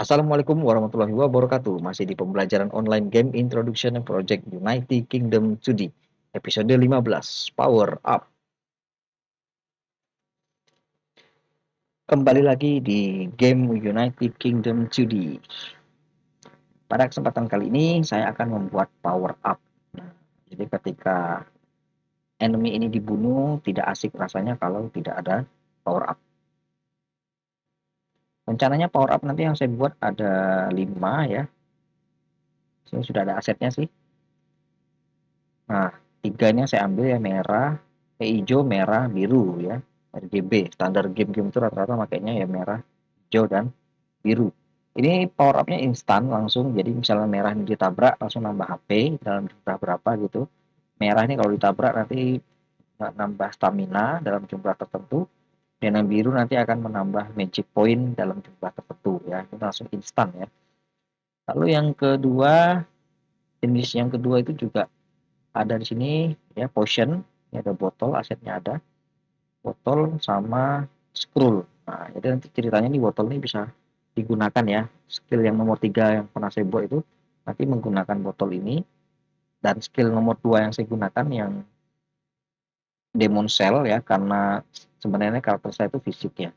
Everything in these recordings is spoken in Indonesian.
Assalamualaikum warahmatullahi wabarakatuh. Masih di pembelajaran online game Introduction Project United Kingdom 2D. Episode 15, Power Up. Kembali lagi di game United Kingdom 2D. Pada kesempatan kali ini saya akan membuat power up. Nah, jadi ketika enemy ini dibunuh, tidak asik rasanya kalau tidak ada power up. Rencananya power up nanti yang saya buat ada 5 ya. Sini sudah ada asetnya sih. Nah, tiganya saya ambil ya merah, hijau, merah, biru ya. RGB, standar game-game itu rata-rata makanya ya merah, hijau, dan biru. Ini power up-nya instan langsung, jadi misalnya merah ini ditabrak langsung nambah HP dalam jumlah berapa gitu. Merah ini kalau ditabrak nanti nambah stamina dalam jumlah tertentu, dan yang biru nanti akan menambah magic point dalam jumlah tertentu ya. Ini langsung instan ya. Lalu yang kedua, jenis yang kedua itu juga ada di sini ya, potion, ini ada botol, asetnya ada botol sama scroll. Nah, jadi nanti ceritanya nih botol ini bisa digunakan ya, skill yang nomor 3 yang pernah saya buat itu nanti menggunakan botol ini, dan skill nomor 2 yang saya gunakan yang demon cell ya, karena sebenarnya karakter saya itu fisik ya,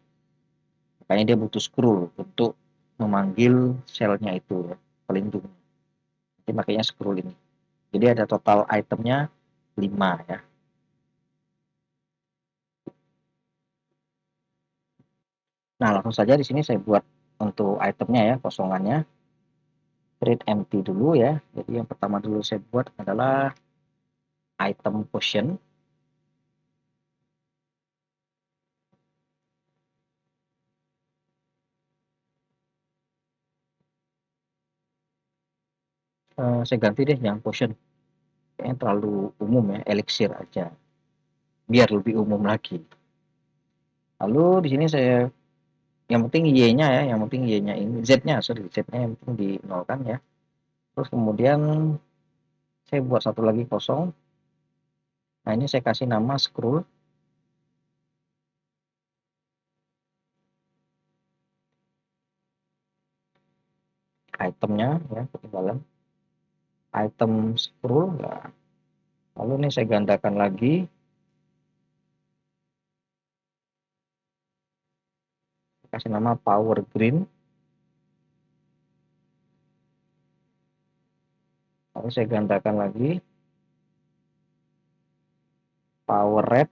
makanya dia butuh scroll untuk memanggil selnya itu ya, pelindung. Jadi makanya scroll ini. Jadi ada total itemnya 5 ya. Nah, langsung saja di sini saya buat untuk itemnya ya, kosongannya. Create empty dulu ya. Jadi yang pertama dulu saya buat adalah item potion. Saya ganti deh yang potion. Kayaknya terlalu umum ya, elixir aja. Biar lebih umum lagi. Lalu di sini saya, yang penting Y-nya ya, yang penting Y-nya ini, Z-nya, sorry, Z-nya yang penting di nol kan ya. Terus kemudian saya buat satu lagi kosong. Nah, ini saya kasih nama scroll. Itemnya ya, ketinggalan. Item scroll. Nah, lalu ini saya gandakan lagi. Kasih nama power green. Lalu saya gandakan lagi power red,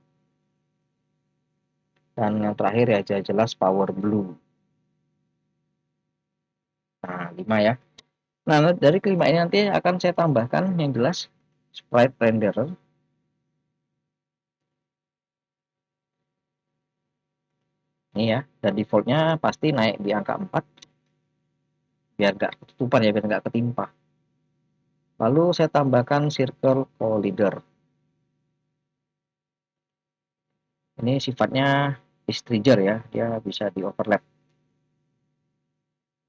dan yang terakhir ya jelas power blue. Nah, 5 ya. Nah, dari kelima ini nanti akan saya tambahkan yang jelas sprite renderer. Ini ya, dan defaultnya pasti naik di angka 4 biar nggak ketutupan ya, biar nggak ketimpa. Lalu saya tambahkan circle collider. Ini sifatnya is trigger ya, dia bisa di overlap.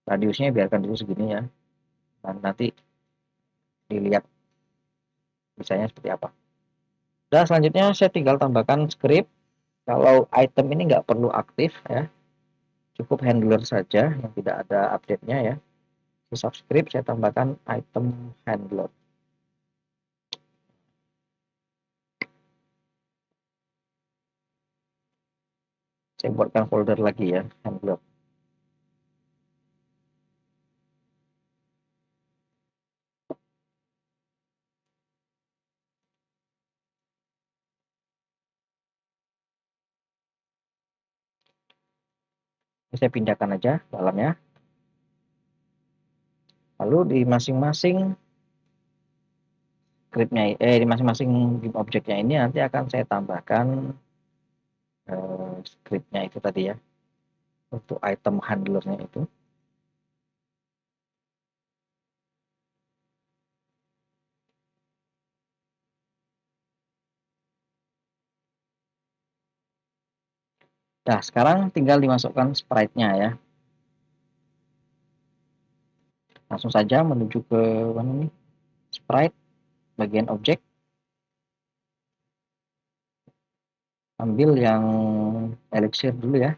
Radiusnya biarkan dulu segini ya, dan nanti dilihat misalnya seperti apa. Dan selanjutnya saya tinggal tambahkan script. Kalau item ini nggak perlu aktif ya, cukup handler saja yang tidak ada update-nya ya. Di subscript saya tambahkan item handler. Saya buatkan folder lagi ya, handler. Ini saya pindahkan aja dalamnya. Lalu di masing-masing scriptnya, di masing-masing objeknya ini nanti akan saya tambahkan scriptnya itu tadi ya, untuk item handlernya itu. Nah, sekarang tinggal dimasukkan sprite-nya ya. Langsung saja menuju ke mana nih? Sprite, bagian objek. Ambil yang elixir dulu ya.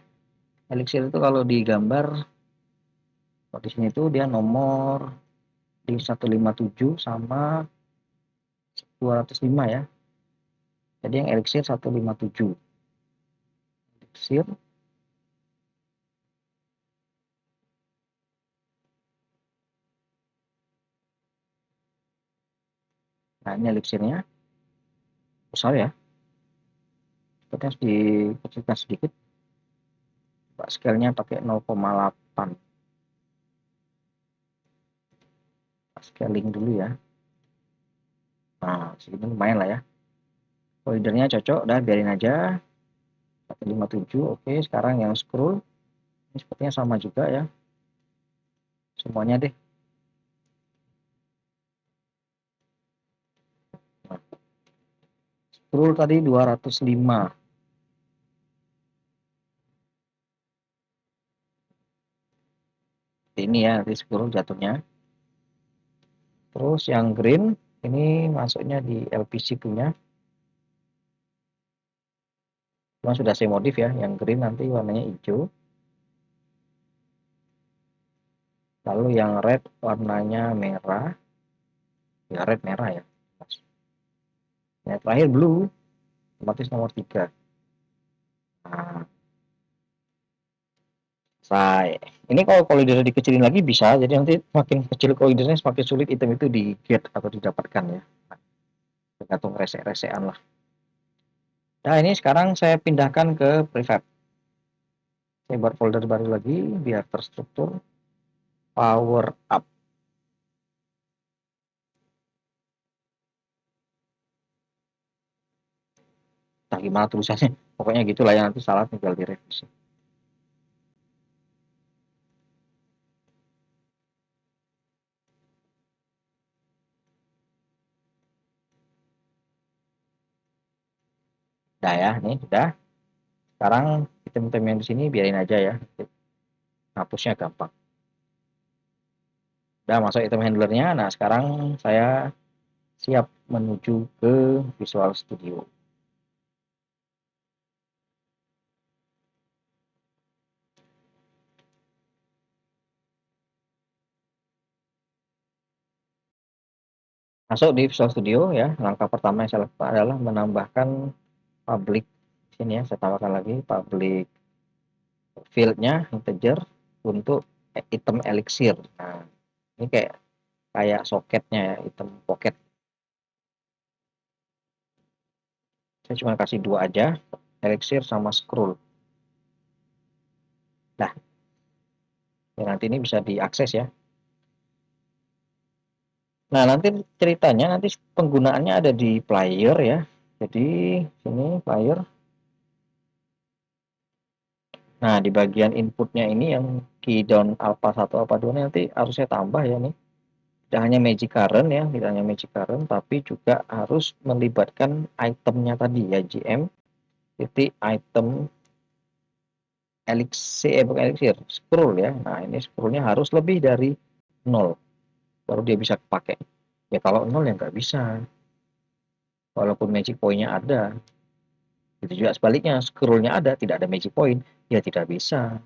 Elixir itu kalau digambar Di sini tuh dia nomor di 157 sama 205 ya. Jadi yang elixir 157. Elixir. Nah, ini elixirnya besar ya. Kita harus dikecilkan sedikit. Pak scale-nya pakai 0,8. Scaling dulu ya. Nah, segini lumayan lah ya. Collidernya cocok, udah biarin aja. 157, oke. Sekarang yang scroll, ini sepertinya sama juga ya. Semuanya deh. Nah, scroll tadi 205. Ini ya, nanti scroll jatuhnya. Terus yang green, ini masuknya di LPC punya. Cuma sudah saya modif ya, yang green nanti warnanya hijau. Lalu yang red warnanya merah. Ya red merah ya. Yang terakhir blue, otomatis nomor 3. Nah, saya ini kalau kolidernya dikecilin lagi bisa, jadi nanti makin kecil kolidernya semakin sulit item itu di get atau didapatkan ya. Tergantung resek-resekan lah. Nah ini sekarang saya pindahkan ke prefab. Saya buat folder baru lagi biar terstruktur. Power up. Nah gimana tulisannya? Pokoknya gitulah ya, nanti salah tinggal direvisi. Udah ya, nih udah. Sekarang item-item yang di sini biarin aja ya. Hapusnya gampang. Udah masuk item handlernya. Nah sekarang saya siap menuju ke Visual Studio. Masuk di Visual Studio ya. Langkah pertama yang saya lakukan adalah menambahkan public. Sini ya, saya tambahkan lagi public field-nya integer untuk item elixir. Nah, ini kayak soketnya ya, item pocket. Saya cuma kasih dua aja, elixir sama scroll. Nah, ya nanti ini bisa diakses ya. Nah, nanti ceritanya nanti penggunaannya ada di player ya. Jadi sini player. Nah, di bagian inputnya ini yang key down alpha 1 alpha 2 nanti harus saya tambah ya nih. Tidak hanya magic current ya, tidak hanya magic current, tapi juga harus melibatkan itemnya tadi ya, GM titik item elixir, bukan elixir, scroll ya. Nah, ini scrollnya harus lebih dari 0, baru dia bisa pakai. Ya kalau 0 ya nggak bisa, walaupun magic point-nya ada. Itu juga sebaliknya, scrollnya ada, tidak ada magic point, ya tidak bisa.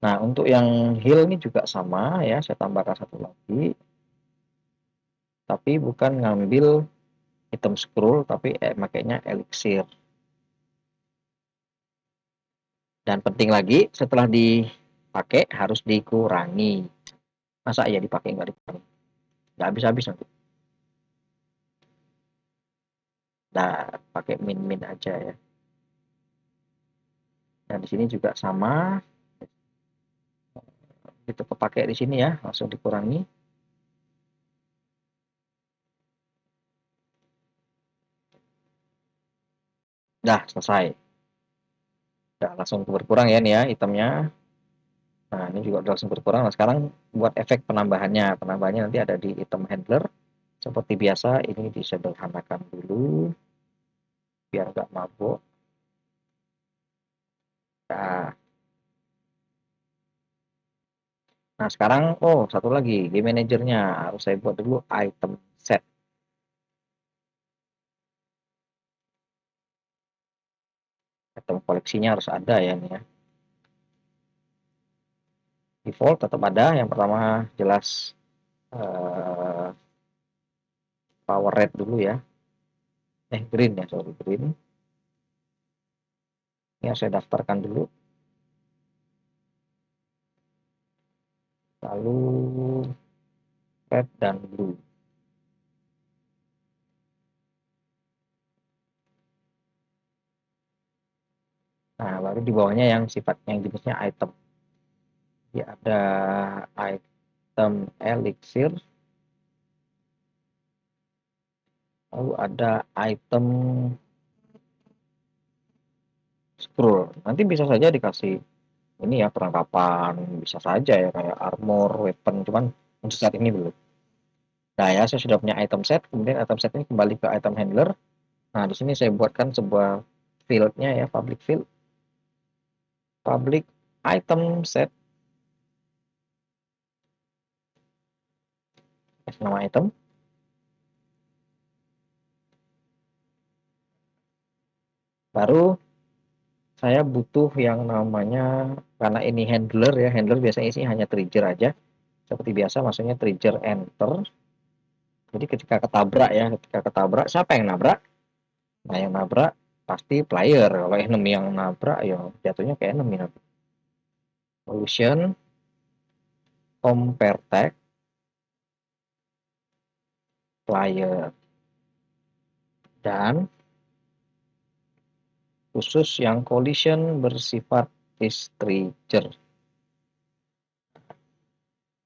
Nah, untuk yang heal ini juga sama ya, saya tambahkan satu lagi, tapi bukan ngambil item scroll, tapi makanya elixir. Dan penting lagi, setelah dipakai harus dikurangi. Masa ya dipakai nggak dikurangi? Nggak habis-habis nanti. Nah, pakai min-min aja ya. Dan di sini juga sama. Itu kepakai di sini ya, langsung dikurangi. Dah, selesai. Nah, langsung berkurang ya nih ya itemnya. Nah, ini juga udah langsung berkurang. Nah, sekarang buat efek penambahannya. Penambahannya nanti ada di item handler. Seperti biasa, ini disederhanakan dulu. Biar nggak mabuk. Nah, nah, sekarang, oh, satu lagi. Di manajernya harus saya buat dulu item set. Item koleksinya harus ada ya nih ya. default tetap ada. Yang pertama jelas power red dulu ya. Green ya, sorry, green. Ini saya daftarkan dulu. Lalu red dan blue. Nah, baru di bawahnya yang sifatnya yang jenisnya item. Jadi ada item elixir, lalu ada item scroll. Nanti bisa saja dikasih ini ya, perlengkapan, bisa saja ya kayak armor, weapon, cuman untuk saat ini belum. Nah ya, saya sudah punya item set, kemudian item set ini kembali ke item handler. Nah, di sini saya buatkan sebuah fieldnya ya, public field, public item set, nama item. Baru saya butuh yang namanya, karena ini handler ya, handler biasanya isi hanya trigger aja. Seperti biasa, maksudnya trigger enter. Jadi ketika ketabrak, siapa yang nabrak? Nah, yang nabrak pasti player. Kalau enemy yang nabrak, ya jatuhnya ke enemy nanti. Solution, compare tag, player. Dan khusus yang collision bersifat is trigger.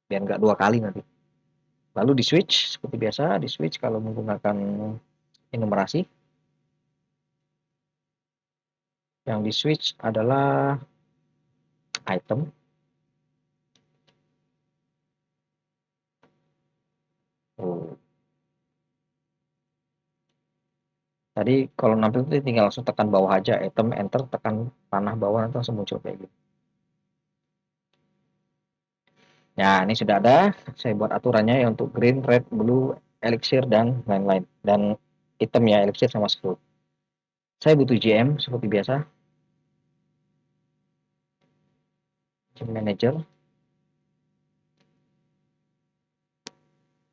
Biar nggak dua kali nanti. Lalu di switch, seperti biasa, di switch kalau menggunakan enumerasi. Yang di switch adalah item. Oh. Tadi kalau nampil itu tinggal langsung tekan bawah aja, item, enter, tekan panah bawah, nanti langsung muncul kayak gitu. Ya, ini sudah ada. Saya buat aturannya ya untuk green, red, blue, elixir, dan lain-lain. Dan item ya, elixir sama scroll. Saya butuh GM seperti biasa. GM Manager.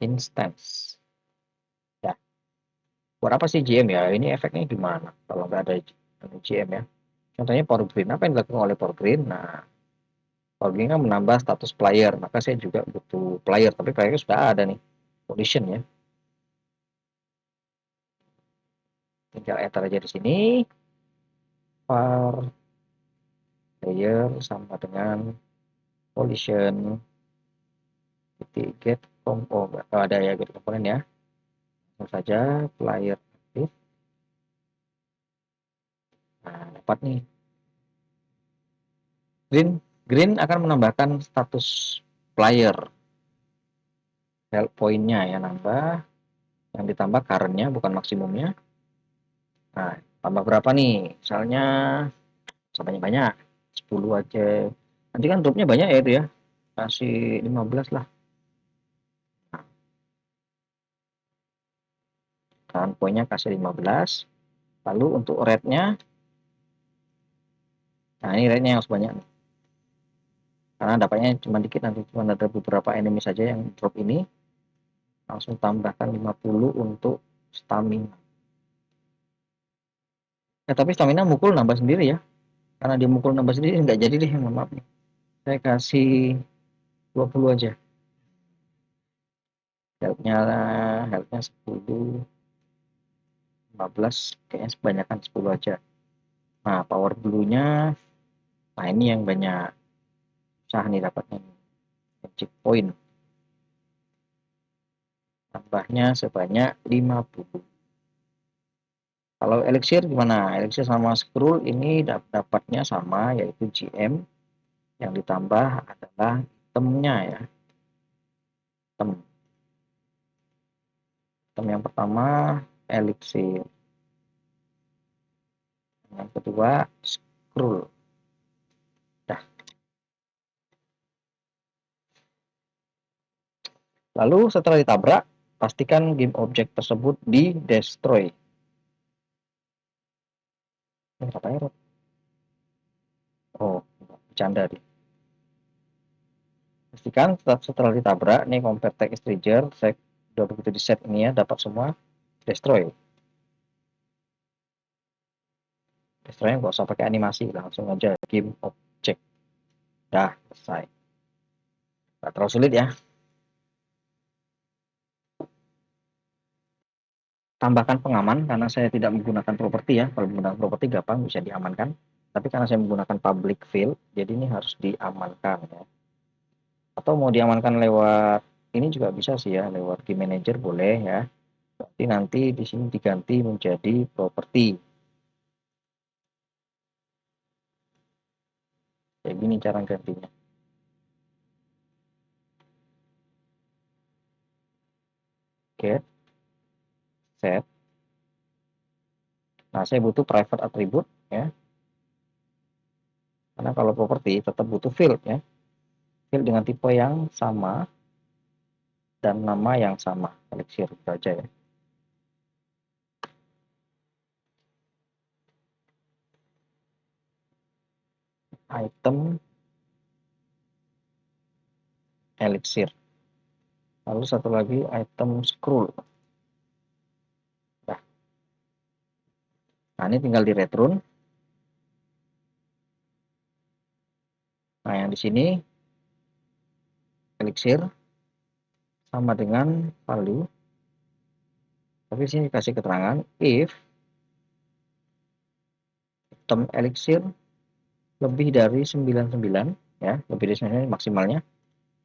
Instance. Ya, buat apa sih GM ya? Ini efeknya gimana kalau nggak ada GM ya? Contohnya Power Green. Apa yang dilakukan oleh Power Green? Nah, Power Green kan menambah status player. Maka saya juga butuh player. Tapi playernya sudah ada nih. Condition ya. Tinggal enter aja di sini. Var player sama dengan collision get ada ya get komponen ya. Langsung saja player aktif. Nah, dapat nih. Green akan menambahkan status player. Health point-nya ya nambah. Yang ditambah current-nya bukan maksimumnya. Nah, tambah berapa nih? Misalnya banyak-banyak. 10 aja. Nanti kan dropnya banyak ya itu ya. Kasih 15 lah. Current point-nya kasih 15. Lalu untuk rate-nya, nah ini rate-nya yang harus banyak nih. Karena dapatnya cuma dikit, nanti cuma ada beberapa enemy saja yang drop ini. Langsung tambahkan 50 untuk stamina. Tapi stamina mukul nambah sendiri ya. Karena dia mukul nambah sendiri nggak jadi deh, mohon maaf nih. Saya kasih 20 aja. Health-nya 10, 15, kayaknya sebanyakan 10 aja. Nah, power blue-nya, nah ini yang banyak. Susah nih dapatnya. Magic point. Tambahnya sebanyak 50. Kalau elixir gimana? Elixir sama scroll ini dapatnya sama, yaitu GM. Yang ditambah adalah itemnya ya. Item yang pertama elixir. Yang kedua scroll. Dah. Lalu setelah ditabrak, pastikan game objek tersebut di destroy. Ini katanya oh, bercanda deh. pastikan setelah ditabrak nih compare text trigger, saya udah begitu di set ini ya, dapat semua, destroy. Destroy nggak usah pakai animasi, langsung aja game object. Dah selesai. Nggak terlalu sulit ya. Tambahkan pengaman karena saya tidak menggunakan properti ya. Kalau menggunakan properti gampang bisa diamankan. Tapi karena saya menggunakan public field, jadi ini harus diamankan ya. Atau mau diamankan lewat ini juga bisa sih ya, lewat game manager boleh ya. Tapi nanti di sini diganti menjadi properti. Kayak gini cara gantinya. Get, set. Nah, saya butuh private attribute ya. Karena kalau properti tetap butuh field ya. Field dengan tipe yang sama dan nama yang sama. Elixir saja ya. Item elixir. Lalu satu lagi item scroll. Nah, ini tinggal di return. Nah, yang di sini elixir sama dengan value. Tapi sini kasih keterangan if item elixir lebih dari 99 ya, lebih dari 99 maksimalnya,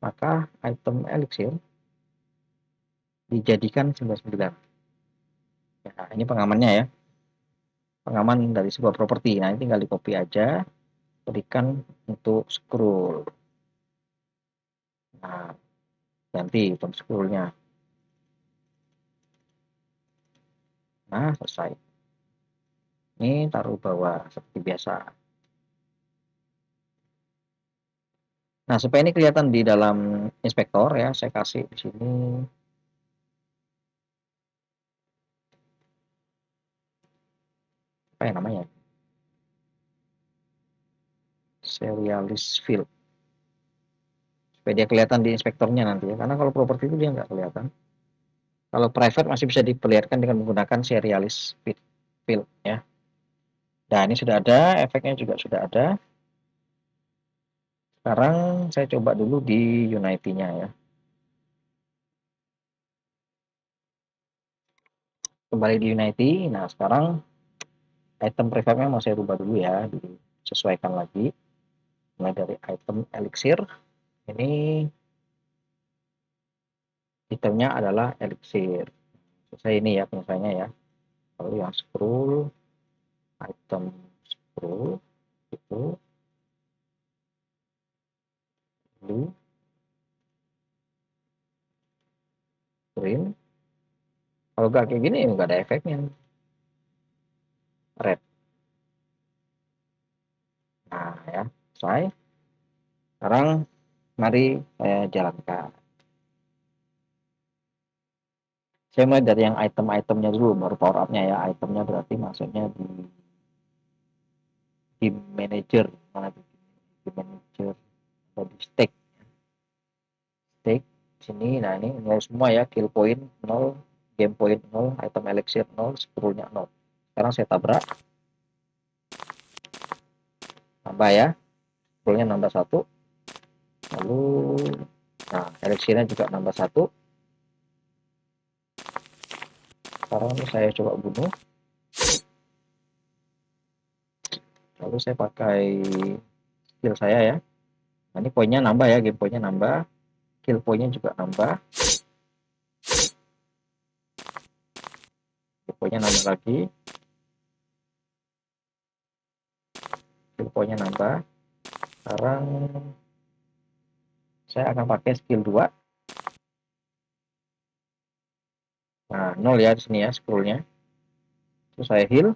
maka item elixir dijadikan 99. Ya, ini pengamannya ya. Pengaman dari sebuah properti. Nah, ini tinggal di copy aja, berikan untuk scroll. Nah, ganti item scrollnya. Nah, selesai. Ini taruh bawah seperti biasa. Nah, supaya ini kelihatan di dalam inspektor ya, saya kasih di sini apa ya namanya? Serialist field. Supaya dia kelihatan di inspektornya nanti ya. Karena kalau properti itu dia nggak kelihatan. Kalau private masih bisa diperlihatkan dengan menggunakan serialist field ya. Nah, ini sudah ada, efeknya juga sudah ada. Sekarang saya coba dulu di Unity-nya ya. Kembali di Unity. Nah, sekarang item prefabnya mau saya rubah dulu ya, disesuaikan lagi. Mulai dari item elixir. Ini itemnya adalah elixir. Saya ini ya penyelesaiannya ya. Lalu yang scroll, item scroll itu blue, green. Kalau nggak kayak gini nggak ada efeknya. Red. Nah ya, selesai. Sekarang mari saya jalankan. Saya mulai dari yang item-itemnya dulu, baru power up-nya ya. Itemnya berarti maksudnya di game manager. Mana di game manager atau di stake. Stake sini, nah ini nol semua ya. Kill point 0, game point 0, item elixir 0, scrollnya 0. Sekarang saya tabrak. Tambah ya. Scrollnya nambah 1. Lalu, nah elixirnya juga nambah 1. Sekarang saya coba bunuh. Lalu saya pakai skill saya ya. Nah, ini poinnya nambah ya, game poinnya nambah, kill poinnya juga nambah, kill poinnya nambah lagi, kill poinnya nambah. Sekarang saya akan pakai skill 2. Nah, 0 ya di sini ya scrollnya. Terus saya heal,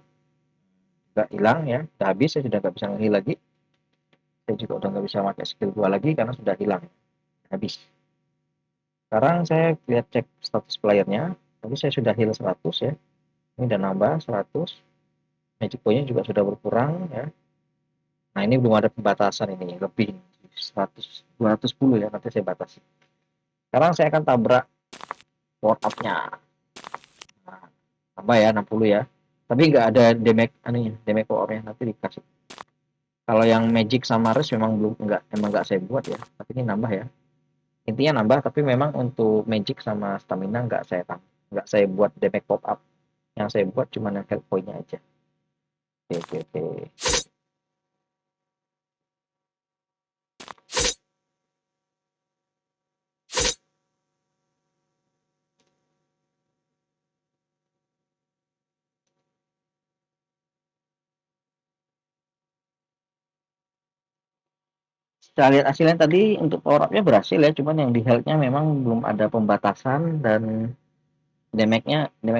nggak hilang ya, udah habis, saya sudah nggak bisa heal lagi. Saya juga udah nggak bisa pakai skill 2 lagi karena sudah hilang, habis. Sekarang saya lihat cek status playernya, tadi saya sudah heal 100 ya, ini udah nambah 100, magic pointnya juga sudah berkurang ya. Nah, ini belum ada pembatasan ini lebih 100 210 ya, nanti saya batasi. Sekarang saya akan tabrak power up-nya. Nah, tambah ya 60 ya. Tapi nggak ada damage anehnya, damage power-nya nanti dikasih. Kalau yang magic sama rush memang belum nggak saya buat ya. Tapi ini nambah ya. Intinya nambah, tapi memang untuk magic sama stamina nggak saya buat damage pop up. Yang saya buat cuma yang health point-nya aja. Oke, oke, oke. Kita lihat hasilnya tadi untuk power up-nya berhasil ya, cuman yang di health-nya memang belum ada pembatasan dan damage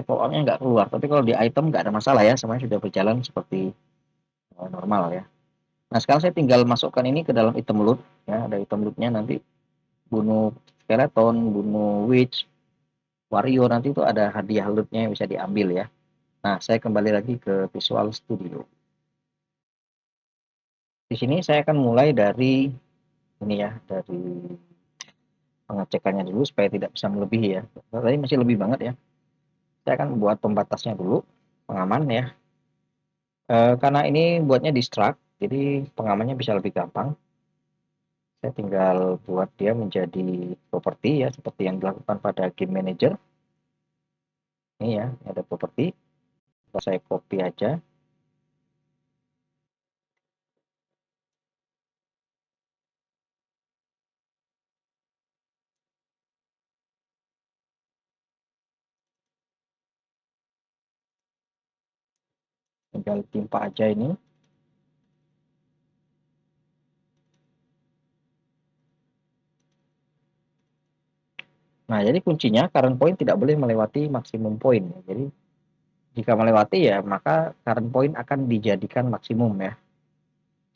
power up-nya nggak keluar. Tapi kalau di item nggak ada masalah ya, semuanya sudah berjalan seperti normal ya. Nah, sekarang saya tinggal masukkan ini ke dalam item loot ya, ada item loot-nya nanti bunuh skeleton, bunuh witch, warrior, nanti itu ada hadiah loot-nya yang bisa diambil ya. Nah, saya kembali lagi ke Visual Studio. Di sini saya akan mulai dari ini ya, dari pengecekannya dulu supaya tidak bisa melebihi ya. Tadi masih lebih banget ya. Saya akan buat pembatasnya dulu, pengaman ya. Karena ini buatnya distract, jadi pengamannya bisa lebih gampang. Saya tinggal buat dia menjadi properti ya, seperti yang dilakukan pada game manager. Ini ya, ada properti. Saya copy aja. Tinggal timpa aja ini. Nah, jadi kuncinya current point tidak boleh melewati maksimum point. Jadi jika melewati ya maka current point akan dijadikan maksimum ya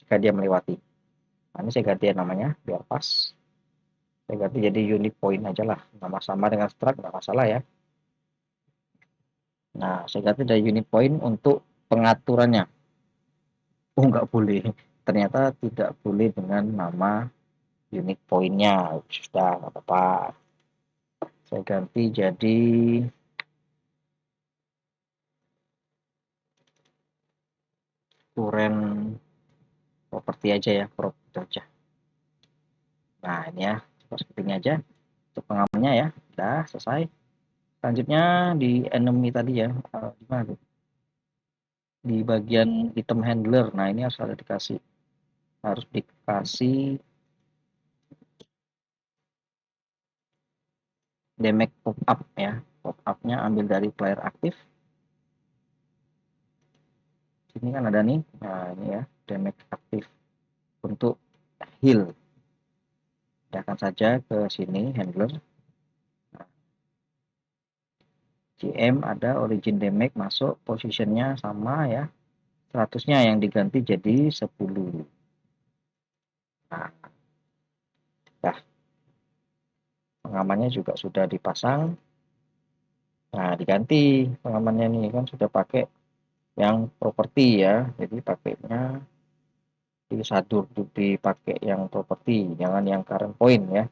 jika dia melewati. Nah, ini saya ganti namanya biar pas. Saya ganti jadi unit point aja lah. Nama sama dengan struct nggak masalah ya. Nah, saya ganti dari unit point untuk pengaturannya. Oh, nggak boleh. Ternyata tidak boleh dengan nama unit pointnya. Sudah, nggak apa-apa. Saya ganti jadi current property aja ya, property aja. Nah, ini ya, seperti ini aja untuk pengamannya ya. Udah selesai. Selanjutnya di enemy tadi ya, di mana tuh? Di bagian item handler. Nah, ini harus dikasih damage pop up ya. Pop up-nya ambil dari player aktif. Sini kan ada nih. Nah, ini ya, damage aktif untuk heal. Pindahkan saja ke sini handler. GM ada origin damage masuk, positionnya sama ya. 100-nya yang diganti jadi 10. Nah, dah. Pengamannya juga sudah dipasang. Nah, diganti pengamannya nih kan sudah pakai yang properti ya. Jadi pakainya dipakai yang properti, jangan yang current point ya.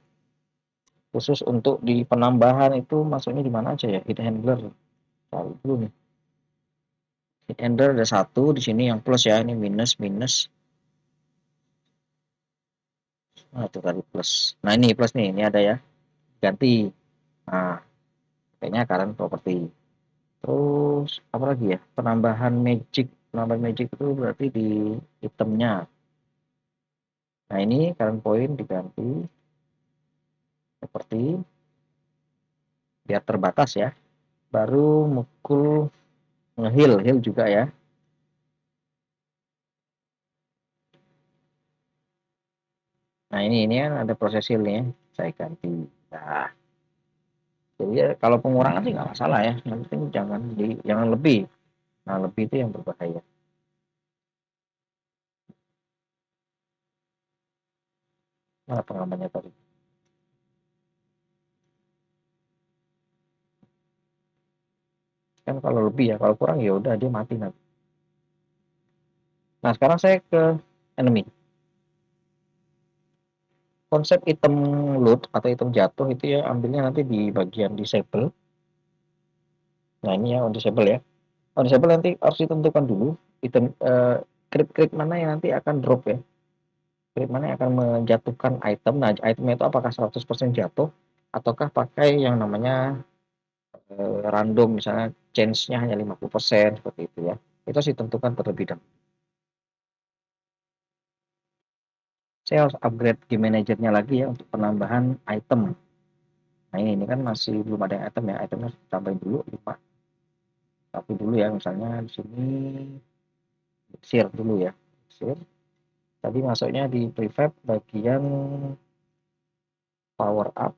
Khusus untuk di penambahan itu masuknya di mana aja ya? Hit handler. Tahu dulu nih. Hit handler ada satu di sini yang plus ya, ini minus minus. Nah, itu tadi plus. Nah, ini plus nih, ini ada ya. Ganti. Nah, kayaknya current property. Terus apa lagi ya? Penambahan magic itu berarti di itemnya. Nah, ini current point diganti seperti biar terbatas ya. Baru mukul heal juga ya. Nah, ini kan ada proses healnya. Saya ganti. Nah, jadi ya, kalau pengurangan sih nggak masalah ya. Yang penting jangan lebih. Nah, lebih itu yang berbahaya. Nah, pengamannya tadi. Kan kalau lebih ya, kalau kurang ya udah dia mati nanti. Nah, sekarang saya ke enemy. konsep item loot atau item jatuh itu ya ambilnya nanti di bagian disable. Nah ini ya on disable ya. On disable nanti harus ditentukan dulu item krip mana yang nanti akan drop ya. Krip mana yang akan menjatuhkan item. Nah itemnya itu apakah 100% jatuh ataukah pakai yang namanya random, misalnya chance-nya hanya 50% seperti itu ya. Itu harus ditentukan terlebih dahulu. Saya harus upgrade game manajernya lagi ya untuk penambahan item. Nah ini kan masih belum ada item ya, itemnya harus tambahin dulu 5. Tapi dulu ya, misalnya di sini share dulu ya. Share. Tadi masuknya di prefab bagian power up.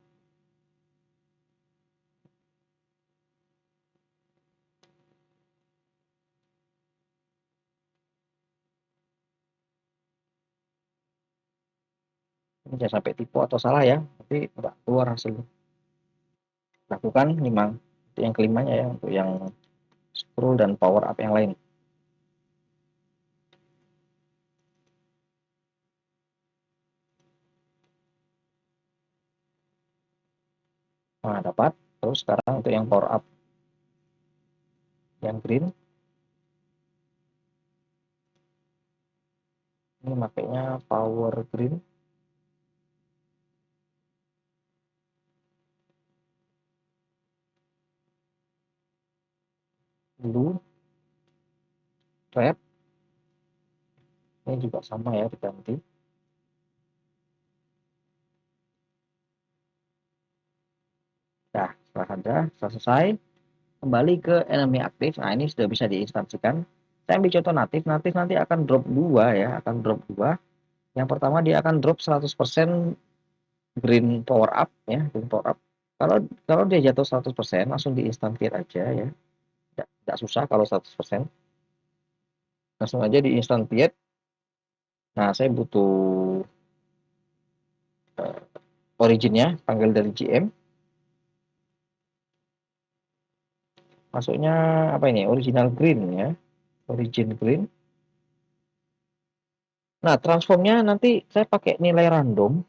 Ini jangan sampai tipu atau salah ya, tapi nggak keluar hasilnya. Lakukan 5. Itu yang kelimanya ya, untuk yang scroll dan power up yang lain. Nah, dapat. Terus sekarang untuk yang power up yang green, ini makanya power green. Blue, red, ini juga sama ya, diganti. Nah, setelah ada, selesai, kembali ke enemy aktif. Nah, ini sudah bisa diinstansikan. Saya ambil contoh natif, natif nanti akan drop 2 ya, akan drop 2. Yang pertama dia akan drop 100% green power up ya, green power up. Kalau kalau dia jatuh 100% langsung diinstansikan aja ya. Tidak susah kalau 100%. Langsung aja diinstansikan. Nah, saya butuh originnya, panggil dari GM. Masuknya apa ini? Original green ya. Origin green. Nah, transformnya nanti saya pakai nilai random.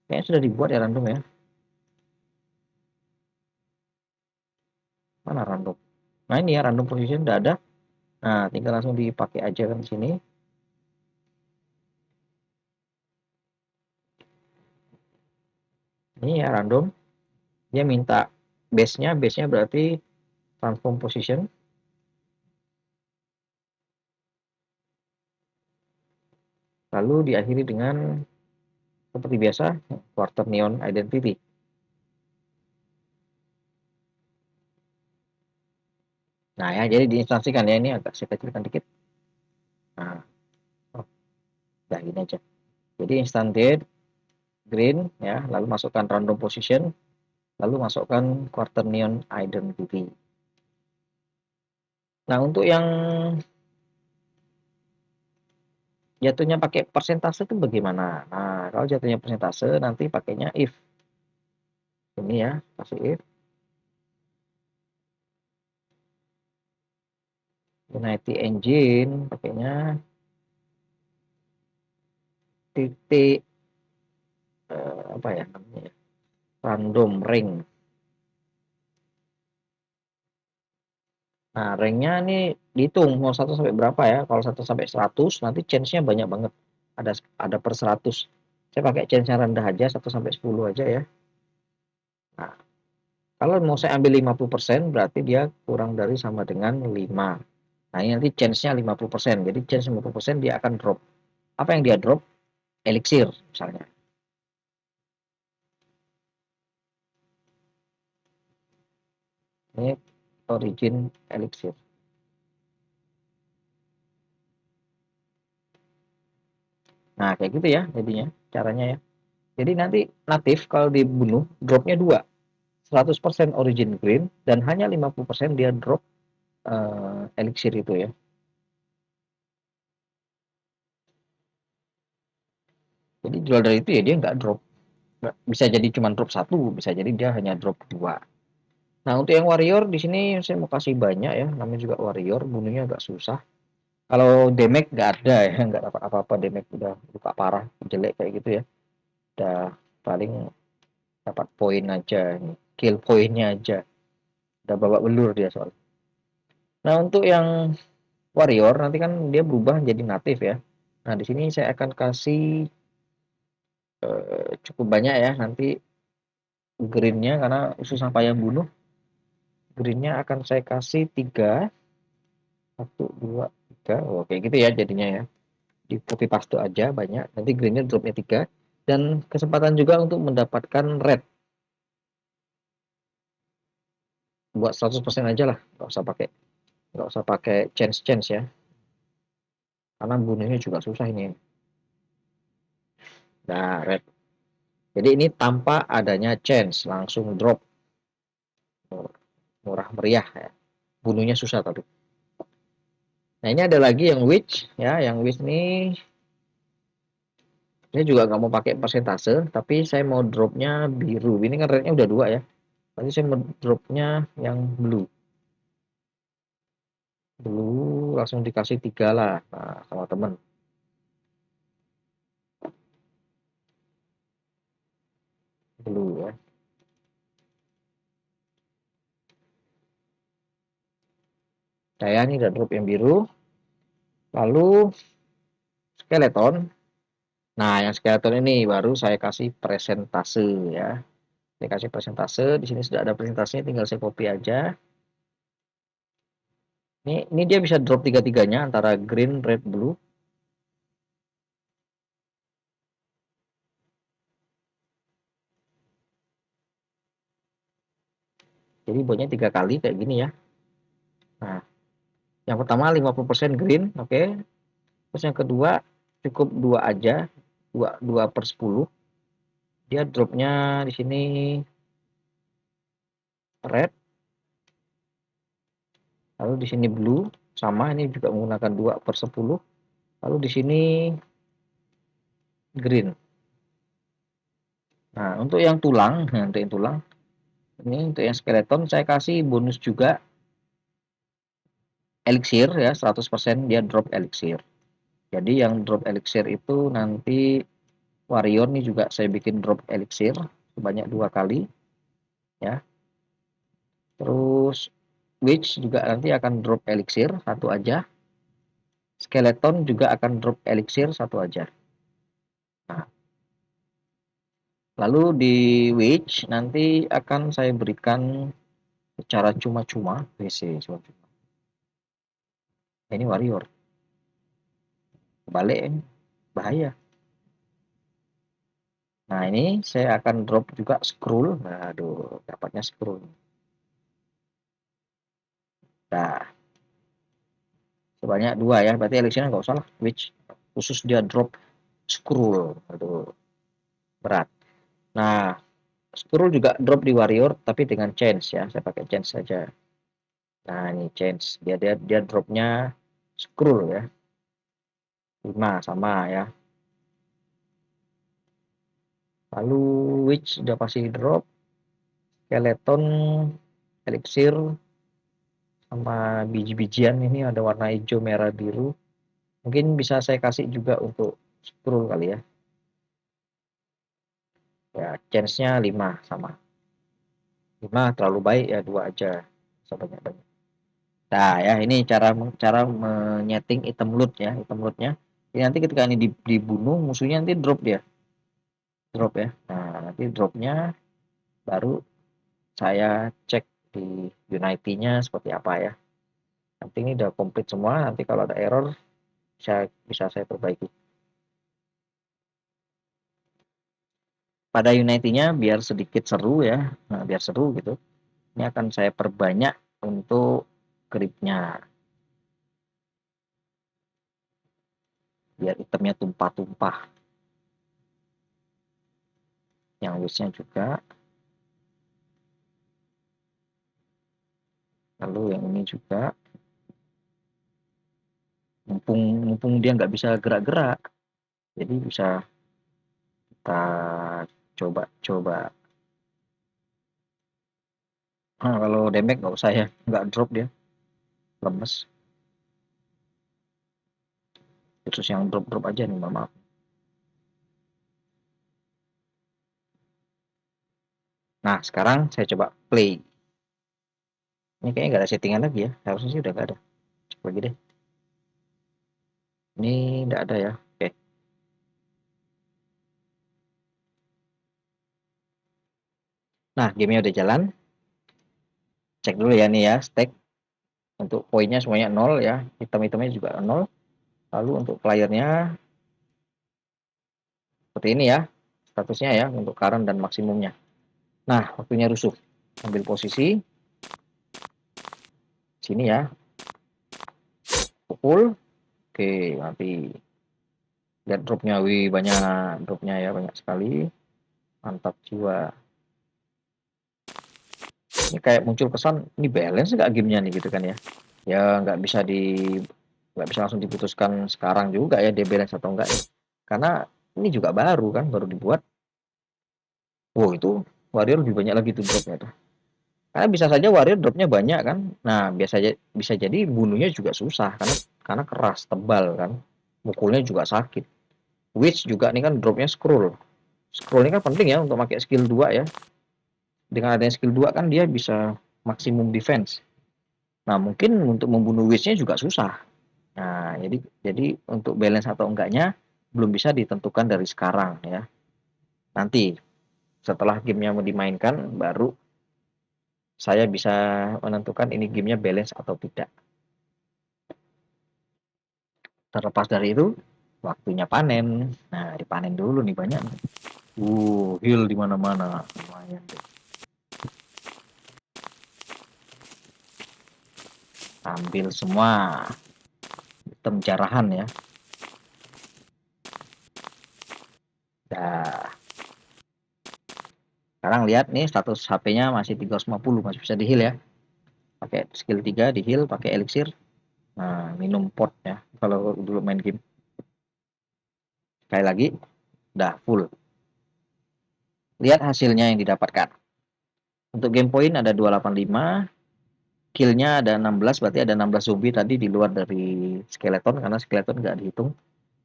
Kayaknya sudah dibuat ya random ya. Mana random? Nah, ini ya random position udah ada. Nah, tinggal langsung dipakai aja kan di sini. Ini ya random. Dia minta base-nya berarti transform position. Lalu diakhiri dengan seperti biasa quarter neon identity. Nah ya, jadi diinstansikan ya, ini agak saya kecilkan dikit. Nah, oh, udah gini aja. Jadi instant date green ya, lalu masukkan random position, lalu masukkan quarter neon identity. Nah, untuk yang jatuhnya pakai persentase itu bagaimana? Nah, kalau jatuhnya persentase nanti pakainya if. Ini ya, kasih if. Unity Engine pakainya titik apa ya namanya? Random ring. Nah, ranknya ini dihitung mau 1 sampai berapa ya. Kalau 1 sampai 100 nanti chance-nya banyak banget. Ada per 100. Saya pakai chance-nya rendah aja 1 sampai 10 aja ya. Nah, kalau mau saya ambil 50% berarti dia kurang dari sama dengan 5. Nah, ini nanti chance-nya 50%. Jadi chance 50% dia akan drop. Apa yang dia drop? Elixir misalnya. Ini origin elixir. Nah, kayak gitu ya jadinya caranya ya. Jadi nanti natif kalau dibunuh dropnya 2. 100% origin green dan hanya 50% dia drop elixir itu ya. Jadi jual dari itu ya dia nggak drop. Bisa jadi cuma drop 1, bisa jadi dia hanya drop 2. Nah, untuk yang warrior di sini saya mau kasih banyak ya, namanya juga warrior, bunuhnya agak susah. Kalau damage nggak ada ya, nggak dapat apa-apa, damage udah luka parah, jelek kayak gitu ya. udah paling dapat poin aja, kill poinnya aja udah babak belur dia soal. Nah untuk yang warrior nanti kan dia berubah jadi natif ya. Nah di sini saya akan kasih cukup banyak ya nanti greennya, karena susah payah bunuh. Greennya akan saya kasih 3, 1, 2, 3. Oh, kayak gitu ya jadinya ya. Di copy paste aja banyak, nanti greennya dropnya 3. Dan kesempatan juga untuk mendapatkan red. Buat 100% aja lah, nggak usah pakai chance ya. Karena bunuhnya juga susah ini. Nah, red. Jadi ini tanpa adanya chance, langsung drop. Murah meriah ya. Bunuhnya susah tapi. Nah, ini ada lagi yang witch ya, yang witch ini juga nggak mau pakai persentase, tapi saya mau dropnya biru. Ini kan rednya udah 2 ya. Nanti saya mau dropnya yang blue. Blue langsung dikasih 3 lah. Nah, sama temen. Blue ya. Saya ini udah drop yang biru. Lalu skeleton. Nah, yang skeleton ini baru saya kasih presentase ya. Saya kasih presentase. Di sini sudah ada presentasinya, tinggal saya copy aja. Ini dia bisa drop tiga-tiganya antara green, red, blue. Jadi buatnya 3 kali kayak gini ya. Nah, yang pertama 50% green, oke. Okay. Terus yang kedua cukup 2 aja, 2/10. Dia dropnya di sini red, lalu di sini blue, sama ini juga menggunakan 2/10. Lalu di sini green. Nah, untuk yang tulang, ini untuk yang skeleton saya kasih bonus juga elixir ya, 100% dia drop elixir. Jadi yang drop elixir itu nanti warrior nih juga saya bikin drop elixir sebanyak 2 kali ya. Terus witch juga nanti akan drop elixir 1 aja. Skeleton juga akan drop elixir 1 aja. Nah, lalu di witch nanti akan saya berikan secara cuma-cuma WC cuma-cuma. Ini warrior. Balik ini bahaya. Nah, ini saya akan drop juga scroll. Nah, aduh, dapatnya scroll. Nah, sebanyak 2 ya, berarti elixirnya nggak usah lah, witch. Khusus dia drop scroll. Aduh, berat. Nah, scroll juga drop di warrior, tapi dengan chance ya, saya pakai chance saja. Nah, ini chance. Dia dropnya scroll ya. 5 sama ya. Lalu witch udah pasti drop. Skeleton, elixir, sama biji-bijian ini ada warna hijau, merah, biru. Mungkin bisa saya kasih juga untuk scroll kali ya. Ya, chance-nya 5 sama. 5 terlalu baik ya, 2 aja. Sebanyak-banyak. Nah, ya ini cara menyeting item loot ya, item lootnya. Jadi nanti ketika ini dibunuh musuhnya nanti drop dia. Drop ya. Nah, nanti dropnya baru saya cek di Unity-nya seperti apa ya. Nanti ini udah komplit semua, nanti kalau ada error bisa saya perbaiki. Pada Unity-nya biar sedikit seru ya, nah, biar seru gitu. Ini akan saya perbanyak untuk gripnya, biar itemnya tumpah-tumpah. Yang wishnya juga. Lalu yang ini juga. Mumpung dia nggak bisa gerak-gerak, jadi bisa kita coba-coba. Nah, kalau damage nggak usah ya, nggak drop dia, lemes. Khusus yang drop-drop aja nih, maaf. sekarang saya coba play. Ini kayaknya nggak ada settingan lagi ya. Harusnya sih udah nggak ada. Coba lagi deh. Ini nggak ada ya. Oke. Nah, gamenya udah jalan. Cek dulu ya nih ya, stack. Untuk poinnya semuanya 0 ya. Item-itemnya juga 0. Lalu untuk playernya seperti ini ya. Statusnya ya untuk current dan maksimumnya. Nah, waktunya rusuh. Ambil posisi. Sini ya. Pukul. Oke, mati. Lihat dropnya, wih banyak dropnya ya, banyak sekali. Mantap jiwa. Ini kayak muncul kesan, ini balance nggak gamenya nih gitu kan ya. Ya nggak bisa langsung diputuskan sekarang juga ya dia balance atau enggak ya. Karena ini juga baru kan, baru dibuat. Wow itu warrior lebih banyak lagi tuh dropnya tuh. Karena bisa saja warrior dropnya banyak kan. Nah bisa jadi bunuhnya juga susah karena keras, tebal kan. Mukulnya juga sakit. Witch juga nih kan dropnya scroll. Scroll ini kan penting ya untuk pakai skill 2 ya. Dengan adanya skill 2 kan dia bisa maksimum defense. Nah, mungkin untuk membunuh witch-nya juga susah. Nah, jadi untuk balance atau enggaknya belum bisa ditentukan dari sekarang ya. Nanti setelah gamenya mau dimainkan baru saya bisa menentukan ini gamenya balance atau tidak. Terlepas dari itu, waktunya panen. Nah, dipanen dulu nih banyak. Heal di mana-mana. Lumayan deh. Ambil semua item jarahan ya. Nah, sekarang lihat nih status HP-nya masih 350, masih bisa di heal ya. Pakai skill 3 di heal, pakai elixir. Nah, minum pot ya kalau dulu main game. Sekali lagi, udah full. Lihat hasilnya yang didapatkan. Untuk game point ada 285, kill-nya ada 16, berarti ada 16 zombie tadi di luar dari skeleton, karena skeleton nggak dihitung.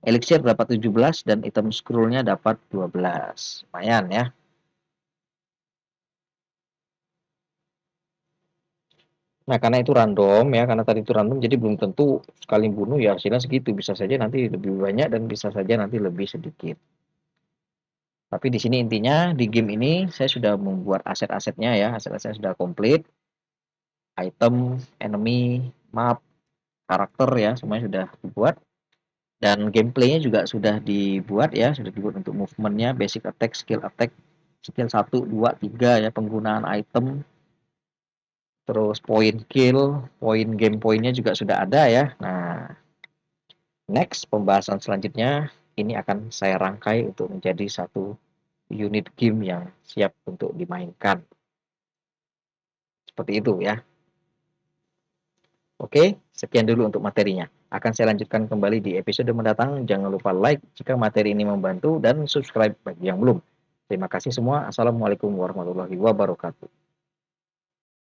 Elixir dapat 17 dan item scroll-nya dapat 12. Lumayan ya. Nah, karena itu random ya, karena tadi itu random, jadi belum tentu sekali bunuh ya hasilnya segitu. Bisa saja nanti lebih banyak dan bisa saja nanti lebih sedikit. Tapi di sini intinya di game ini saya sudah membuat aset-asetnya ya, aset-asetnya sudah komplit. Item, enemy, map, karakter ya, semuanya sudah dibuat. Dan gameplaynya juga sudah dibuat ya, sudah dibuat untuk movementnya, basic attack, skill 1, 2, 3 ya, penggunaan item, terus point kill, point game pointnya juga sudah ada ya. Nah, next pembahasan selanjutnya ini akan saya rangkai untuk menjadi satu unit game yang siap untuk dimainkan. Seperti itu ya. Oke, sekian dulu untuk materinya. Akan saya lanjutkan kembali di episode mendatang. Jangan lupa like jika materi ini membantu dan subscribe bagi yang belum. Terima kasih semua. Assalamualaikum warahmatullahi wabarakatuh.